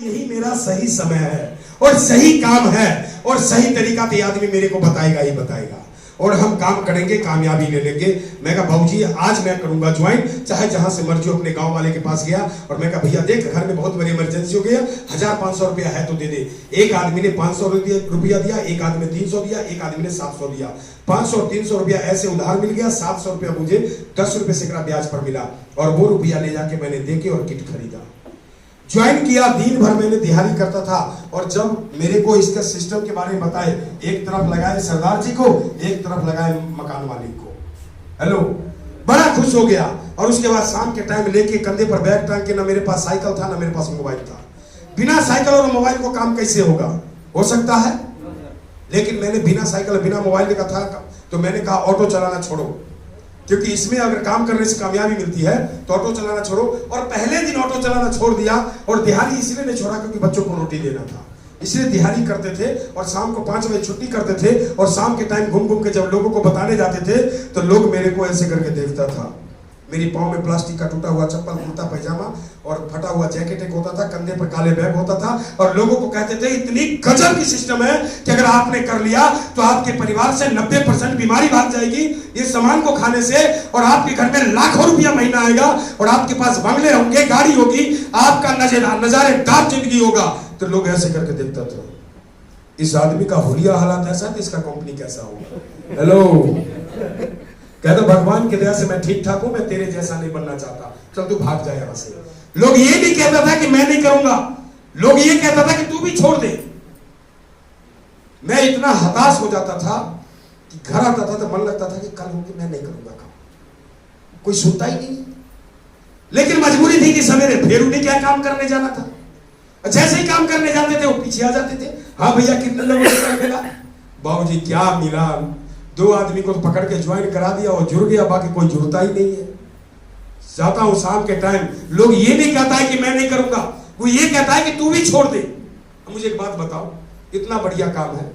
यही मेरा सही समय है और सही काम है और सही तरीका तो आदमी मेरे को बताएगा ही बताएगा और हम काम करेंगे, कामयाबी ले लेंगे। मैं कहा बाबूजी आज मैं करूंगा ज्वाइन, चाहे जहां से मर्जी। अपने गांव वाले के पास गया और मैं कहा भैया देख घर में बहुत बड़ी इमरजेंसी हो गया, 1500 रुपया है तो दे दे। एक आदमी ने 500 रुपया दिया, एक आदमी ने 300 दिया, एक आदमी ने 700 दिया। 500 और 300 रुपया ऐसे उधार मिल गया। 700 रुपया मुझे 10 रुपए सैकड़ा ब्याज पर मिला और वो रुपया ले जाके मैंने देके और किट खरीदा, ज्वाइन किया। दिन भर मैंने दिहाड़ी करता था और जब मेरे को इसका सिस्टम के बारे में बताए, एक तरफ लगाए सरदार जी को, एक तरफ लगाए मकान मालिक को। हेलो, बड़ा खुश हो गया। और उसके बाद शाम के टाइम लेके कंधे पर बैग टांग के, ना मेरे पास साइकिल था ना मेरे पास मोबाइल था। बिना साइकिल और मोबाइल को काम कैसे होगा? हो सकता है, लेकिन मैंने बिना साइकिल बिना मोबाइल का था तो मैंने कहा ऑटो चलाना छोड़ो, क्योंकि इसमें अगर काम करने से कामयाबी मिलती है तो ऑटो चलाना छोड़ो। और पहले दिन ऑटो चलाना छोड़ दिया। और दिहाड़ी इसलिए नहीं छोड़ा क्योंकि बच्चों को रोटी देना था, इसलिए दिहाड़ी करते थे और शाम को 5 बजे छुट्टी करते थे। और शाम के टाइम घूम घूम के जब लोगों को बताने जाते थे तो लोग मेरे को ऐसे करके देखता था। मेरी पाँव में प्लास्टिक का टूटा हुआ चप्पल, कुर्ता पैजामा और फटा हुआ जैकेट एक होता था, कंधे पर काले बैग होता था। और लोगों को कहते थे इतनी गजब की सिस्टम है कि अगर आपने कर लिया तो आपके परिवार से 90% बीमारी भाग जाएगी इस सामान को खाने से, और आपके घर में लाखों रुपया महीना आएगा और आपके पास बंगले होंगे, गाड़ी होगी, आपका नजारेदार जिंदगी होगा। तो लोग ऐसे करके देखता था, इस आदमी का हुलिया हालात ऐसा है तो इसका कंपनी कैसा होगा। हेलो, कहता भगवान की दया से मैं ठीक ठाक हूं, मैं तेरे जैसा नहीं बनना चाहता, चल तू भाग जाए यहां से। लोग ये भी कहता था कि मैं नहीं करूंगा, लोग ये कहता था कि तू भी छोड़ दे। मैं इतना हताश हो जाता था कि घर आता था तो मन लगता था कि कल होके मैं नहीं करूंगा काम, कोई सुनता ही नहीं। लेकिन मजबूरी थी कि सवेरे फिर उन्हें क्या काम करने जाना था। जैसे ही काम करने जाते थे वो पीछे आ जाते थे, हाँ भैया कितने लोगों से मिला? बाबूजी क्या मिला, 2 आदमी को तो पकड़ के ज्वाइन करा दिया और जुड़ गया, बाकी कोई जुड़ता ही नहीं है। जाता हूं शाम के टाइम, लोग ये नहीं कहता है कि मैं नहीं करूंगा, वो ये कहता है कि तू भी छोड़ दे। मुझे एक बात बताओ, इतना बढ़िया काम है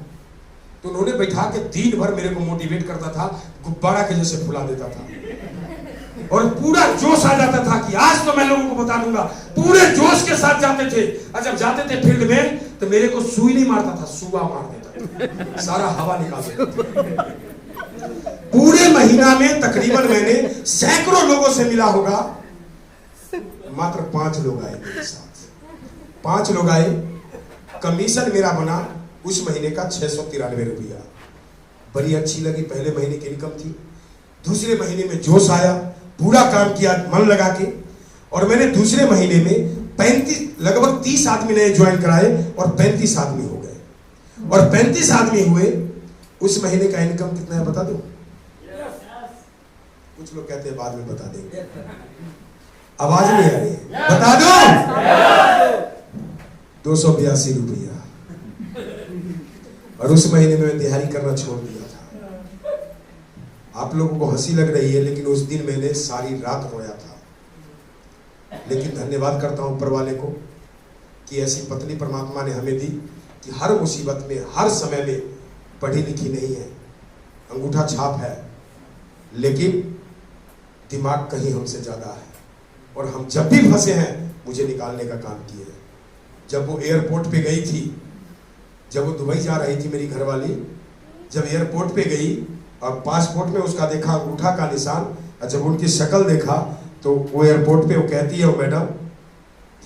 तो उन्होंने बैठा के दिन भर मेरे को मोटिवेट करता था, गुब्बारा के जैसे फुला देता था और पूरा जोश आ जाता था कि आज तो मैं लोगों को बता दूंगा। पूरे जोश के साथ जाते थे और जब जाते थे फील्ड में तो मेरे को सुई नहीं मारता था, सुआ मार देता था, सारा हवा निकाल देता था। पूरे महीना में तकरीबन मैंने सैकड़ों लोगों से मिला होगा, मात्र 5 लोग आए मेरे साथ। 5 लोग आए, कमीशन मेरा बना उस महीने का 693 रुपया। बड़ी अच्छी लगी, पहले महीने की इनकम थी। दूसरे महीने में जोश आया, पूरा काम किया मन लगा के, और मैंने दूसरे महीने में 35 लगभग 30 आदमी नए ज्वाइन कराए और 35 आदमी हो गए। और 35 आदमी हुए, उस महीने का इनकम कितना है बता दो? कुछ लोग कहते हैं बाद में बता देंगे, आवाज नहीं आ रही है, बता दो। 282 रुपया। और उस महीने में दिहाड़ी करना छोड़ दिया था। आप लोगों को हंसी लग रही है, लेकिन उस दिन मैंने सारी रात रोया था। लेकिन धन्यवाद करता हूं ऊपर वाले को कि ऐसी पत्नी परमात्मा ने हमें दी कि हर मुसीबत में, हर समय में, पढ़ी लिखी नहीं है, अंगूठा छाप है, लेकिन दिमाग कहीं हमसे ज्यादा है। और हम जब भी फंसे हैं मुझे निकालने का काम किए हैं। जब वो एयरपोर्ट पे गई थी, जब वो दुबई जा रही थी मेरी घरवाली, जब एयरपोर्ट पे गई और पासपोर्ट में उसका देखा अंगूठा का निशान, और जब उनकी शक्ल देखा तो वो एयरपोर्ट पे वो कहती है, मैडम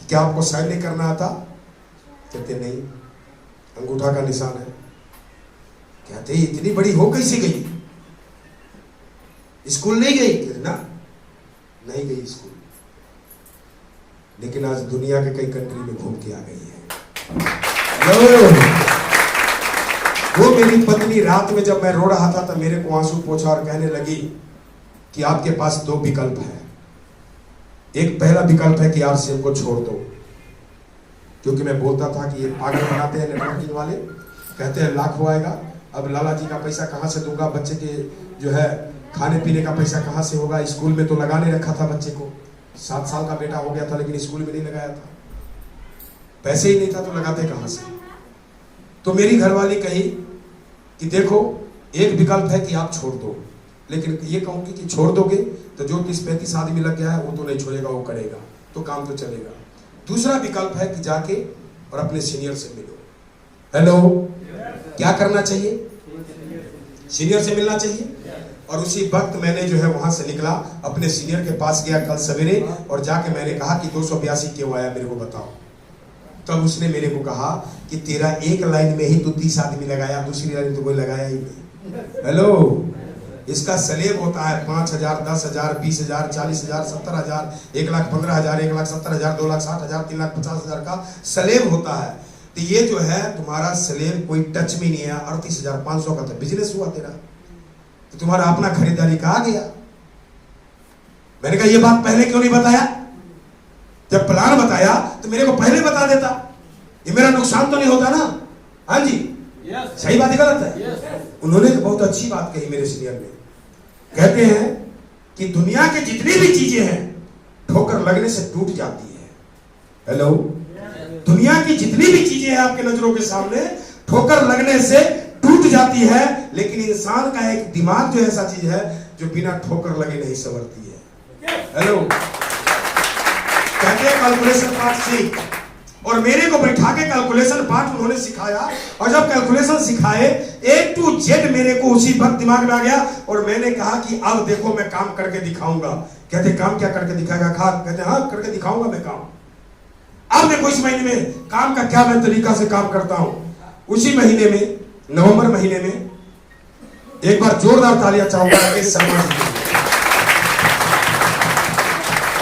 क्या आपको साइन नहीं करना आता? कहते नहीं, अंगूठा का निशान है। कहते इतनी बड़ी हो कैसे गई? स्कूल नहीं गई? ना, नहीं गई स्कूल, लेकिन आज दुनिया के कई कंट्री में घूम के आ गई है। वो मेरी पत्नी रात में जब मैं रो रहा था तब मेरे को आंसू पोंछा और कहने लगी कि आपके पास 2 विकल्प है। एक पहला विकल्प है कि आप सिम को छोड़ दो, क्योंकि मैं बोलता था कि ये पागल बनाते हैं नेटवर्किंग वाले, कहते हैं लाखों आएगा, अब लाला जी का पैसा कहां से दूंगा, बच्चे के जो है खाने पीने का पैसा कहां से होगा, स्कूल में तो लगाने रखा था बच्चे को, 7 साल का बेटा हो गया था लेकिन स्कूल में नहीं लगाया था, पैसे ही नहीं था तो लगाते कहां से। तो मेरी घरवाली कही कि देखो एक विकल्प है कि आप छोड़ दो, लेकिन ये कहूंगी कि छोड़ दोगे तो जो 30-35 आदमी लग गया है वो तो नहीं छोड़ेगा, वो करेगा तो काम तो चलेगा। दूसरा विकल्प है कि जाके और अपने सीनियर से मिलो। हेलो, क्या करना चाहिए? सीनियर से मिलना चाहिए। और उसी वक्त मैंने जो है वहां से निकला, अपने सीनियर के पास गया कल सवेरे और जाके मैंने कहा कि 282 क्यों आया, मेरे को बताओ। तब उसने मेरे को कहा कि तेरा एक लाइन में ही तो 30 आदमी लगाया, दूसरी लाइन तो कोई लगाया ही नहीं। हेलो, इसका सलेब होता है 5,000, 10,000, 20,000, 40,000, 70,000, 1,15,000, 1,70,000, 2,60,000, 3,50,000 का सलेब होता है। तो ये जो है तुम्हारा सलेब कोई टच में नहीं है। 38,500 का तो बिजनेस हुआ तेरा, तो तुम्हारा अपना खरीदारी का आ गया। मैंने कहा ये बात पहले क्यों नहीं बताया? जब प्लान बताया तो मेरे को पहले बता देता, ये मेरा नुकसान तो नहीं होता ना। हाँ जी, सही बात है गलत है? उन्होंने तो बहुत अच्छी बात कही मेरे सीनियर ने। कहते हैं कि दुनिया के जितनी भी चीजें हैं ठोकर लगने से टूट जाती है। हेलो, दुनिया की जितनी भी चीजें हैं आपके नजरों के सामने ठोकर लगने से टूट जाती है, लेकिन इंसान का एक दिमाग जो ऐसा चीज है जो बिना ठोकर लगे नहीं संवरती है। हेलो, कहते हैं कैलकुलेशन पार्ट सीख, और मेरे को बैठा के कैलकुलेशन पार्ट उन्होंने सिखाया। और जब कैलकुलेशन सिखाए A to Z मेरे को उसी वक्त दिमाग में आ गया। और मैंने कहा कि अब देखो मैं काम करके दिखाऊंगा। कहते काम क्या करके दिखाएगा? खा? कहते हाँ करके दिखाऊंगा मैं काम। अब देखो इस महीने में काम का क्या मैं तरीका से काम करता हूं। उसी महीने में, नवंबर महीने में, एक बार जोरदार तालियां चाहूंगा राकेश शर्मा जी।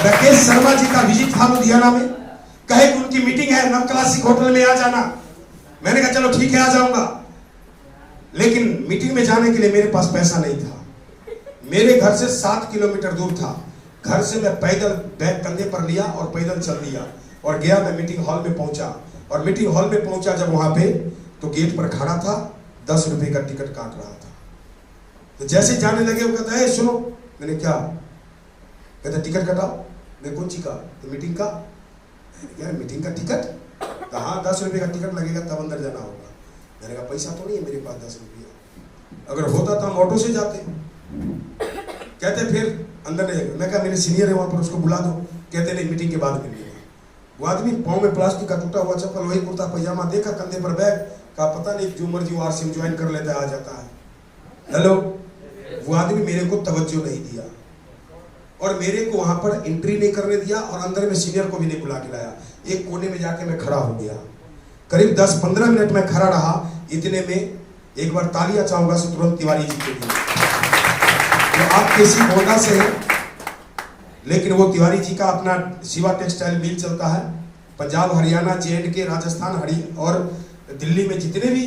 राकेश शर्मा जी का विजिट था लुधियाना में। कहे कि उनकी मीटिंग है, नव क्लासिक होटल में आ जाना। मैंने कहा चलो ठीक है आ जाऊंगा। लेकिन मीटिंग में जाने के लिए मेरे पास पैसा नहीं था। मेरे घर से 7 किलोमीटर दूर था। घर से मैं पैदल बैग कंधे पर लिया और पैदल चल दिया और गया। मैं मीटिंग हॉल में पहुंचा और मीटिंग हॉल में पहुंचा जब वहां पे, तो गेट पर खड़ा था, 10 रुपए का टिकट काट रहा था। तो जैसे जाने लगे वो कहता है सुनो। मैंने क्या? कहता टिकट कटाओ। मैं कौन सी का? तो मीटिंग का। यार मीटिंग का टिकट? तो हाँ 10 रुपए का टिकट लगेगा तब अंदर जाना होगा। मैंने कहा पैसा तो नहीं है मेरे पास 10 रुपया, अगर होता तो हम ऑटो से जाते। कहते फिर अंदर नहीं। मैं कहा मेरे सीनियर है वहां पर, उसको बुला दो। कहते नहीं मीटिंग के बाद मिलिएगा। वो आदमी पाँव में प्लास्टिक का टूटा हुआ चप्पल, वही कुर्ता पैजामा, देखा कंधे पर बैग, का पता नहीं जो मर्जी वो आरसीएम ज्वाइन कर लेता है, आ जाता है। हेलो, वो आदमी मेरे को तवज्जो नहीं दिया और मेरे को वहां पर एंट्री नहीं करने दिया और अंदर में सीनियर को भी नहीं बुला के लाया। एक कोने में जाके मैं खड़ा हो गया। करीब 10-15 मिनट में खड़ा रहा। इतने में एक बार तालियां चाहूंगा शत्रुघ्न तिवारी जी के लिए। तो आप किसी गोंडा से हैं, लेकिन वो तिवारी जी का अपना शिवा टेक्सटाइल मिल चलता है। पंजाब, हरियाणा, J&K, राजस्थान, और दिल्ली में जितने भी